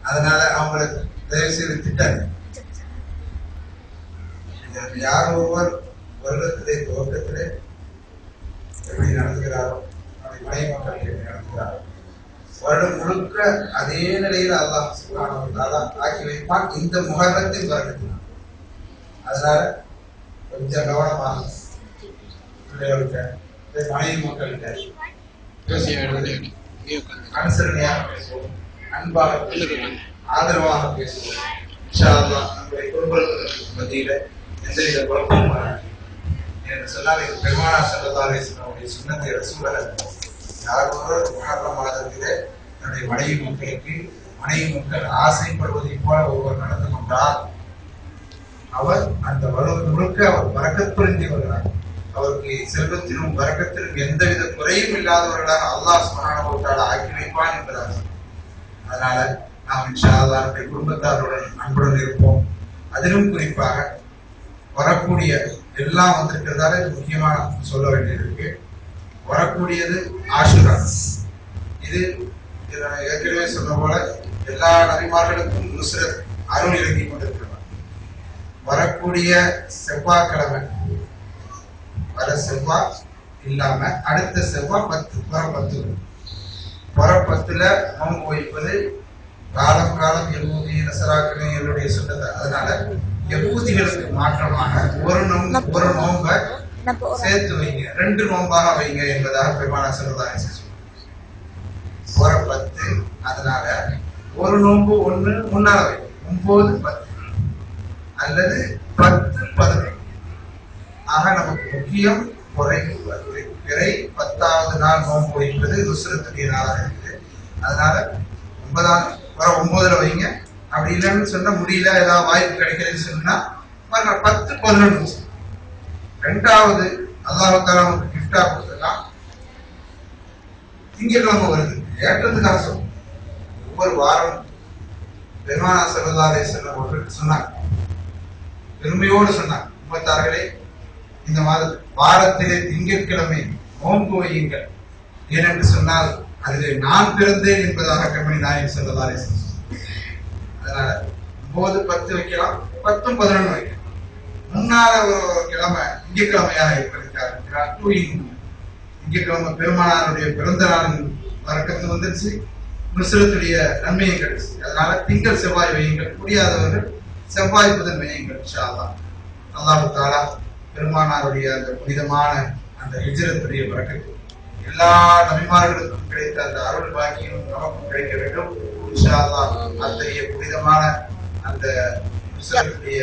அதனால அவங்களை தயவு செய்து திட்டாங்க. யார் ஒருவர் வருடத்திலே துவக்கத்திலே எப்படி நடத்துகிறாரோ அப்படி மனைவி மக்கள் எப்படி நடத்துகிறாரோ வருடம் முழுக்க அதே நிலையில் அல்லாஹ் சுப்ஹானஹு வ தஆலா ஆக்கி வைப்பான் இந்த முஹர்ரத்தின் பரக்கத்தினால். அதனால கொஞ்சம் கவனமாக பிள்ளைகள்கிட்ட மனைவி மக்கள்கிட்ட அனுசரணையாக பேசுவோம், அன்பாக பேசுவோம், ஆதரவாக பேசுவோம். இன்ஷா அல்லாஹ் நம்முடைய குடும்பங்களுக்கு மத்தியில எந்தவித குழப்பமும் வராது. என்று சொன்னால் இது பெருமானார் ஸல்லல்லாஹு அலைஹி வஸல்லம் சுன்னத்தை ரசூலுல்லாஹ் யார் ஒருவர் முஹர்ரம் மாதத்திலே தன்னுடைய மனைவி மக்களுக்கு மனைவி மக்கள் ஆசைப்படுவதை போல ஒருவர் நடந்து கொண்டால் அவர் அந்த வருடம் முழுக்க அவர் பரக்கத் புரிந்து வருகிறார். அவருக்கு செல்வத்திலும் பரக்கத்திலும் எந்தவித குறையும் இல்லாதவர்களாக அல்லாஹ் சுப்ஹானஹு வ தஆலா ஆக்கி வைப்பான் என்பதாக. அதனால நாம் இன்ஷா அல்லாஹ் நம்முடைய குடும்பத்தாருடன் அன்புடன் இருப்போம். அதிலும் குறிப்பாக வரக்கூடிய எல்லாம் வந்திருக்கிறதால இது முக்கியமான சொல்ல வேண்டியிருக்கு. வரக்கூடியது ஆஷுரா. இது ஏற்கனவே சொன்ன போல எல்லா நபிமார்களுக்கும் நுஸ்ரத் அருள் இறங்கி கொண்டிருக்கிறார். வரக்கூடிய செவ்வாய்க்கிழமை வர செவ்வாய் இல்லாம அடுத்த செவ்வாய் 10 புற10 நோன்பு வைப்பது காலம் காலம் யகூதி நசராக்கள் என்னுடைய சொன்னது. அதனால யகூதிகளுக்கு மாற்றமாக ஒரு நோன்பை சேர்த்து வைங்க, 2 நோன்பாக வைங்க என்பதாக பெருமானார் ஸல்லல்லாஹு அலைஹி வஸல்லம் புற 10. அதனால ஒரு நோன்பு 1 முன்னால வைங்க, 9 10 அல்லது 10 11. ஆக நமக்கு முக்கியம் பிறை 10வது நாள் நோன்பு வைப்பது நுஸ்ரத்துடைய நாளாக இருக்குது. அதனால 9 வைங்க. அப்படி இல்லைன்னு சொன்னா முடியல, ஏதாவது வாய்ப்பு கிடைக்கிறதுன்னு சொன்னா 10 11. 2வது அல்லாஹ் தஆலா நமக்கு கிஃப்டா கொடுத்தலாம் திங்கட்கிழமை வருது ஏற்றத்துக்காக சொல்லும். ஒவ்வொரு வாரம் பெருமானார் ஸல்லல்லாஹு அலைஹி வஸல்லம் அவர்கள் சொன்னாங்க, பெருமையோடு சொன்னாங்க, உம்மத்தார்களே இந்த வாரத்திலே திங்கட்கிழமை நோன்பு வையுங்கள், ஏனென்று சொன்னால் அதிலே நான் பிறந்தேன் என்பதாக கண்மணி நாயகம் ஸல்லல்லாஹு அலைஹி வஸல்லம். அதனால 9 10 வைக்கலாம், 10 11 வைக்கலாம். முன்னால ஒரு கிழமை திங்கட்கிழமையாக இருக்கிறதுக்காக திங்கட்கிழமை பெருமானாருடைய பிறந்த நாளின் வழக்கத்து வந்துருச்சு, நுஸ்ரத்துடைய நன்மையை கிடைச்சு. அதனால திங்கள் செவ்வாய் வையுங்கள், முடியாதவர்கள் செவ்வாய் புதன் வையுங்கள். இன்ஷா அல்லாஹ் அல்லாஹ் தஆலா பெருமானாருடைய அந்த புனிதமான அந்த ஹிஜ்ரத்துடைய பரக்கத்து எல்லா நபிமார்களுக்கும் கிடைத்த அந்த அருள் பாக்கியம் நமக்கும் கிடைக்க வேண்டும். இன்ஷா அல்லாஹ் அத்தகைய புனிதமான அந்த நுஸ்ரத்துடைய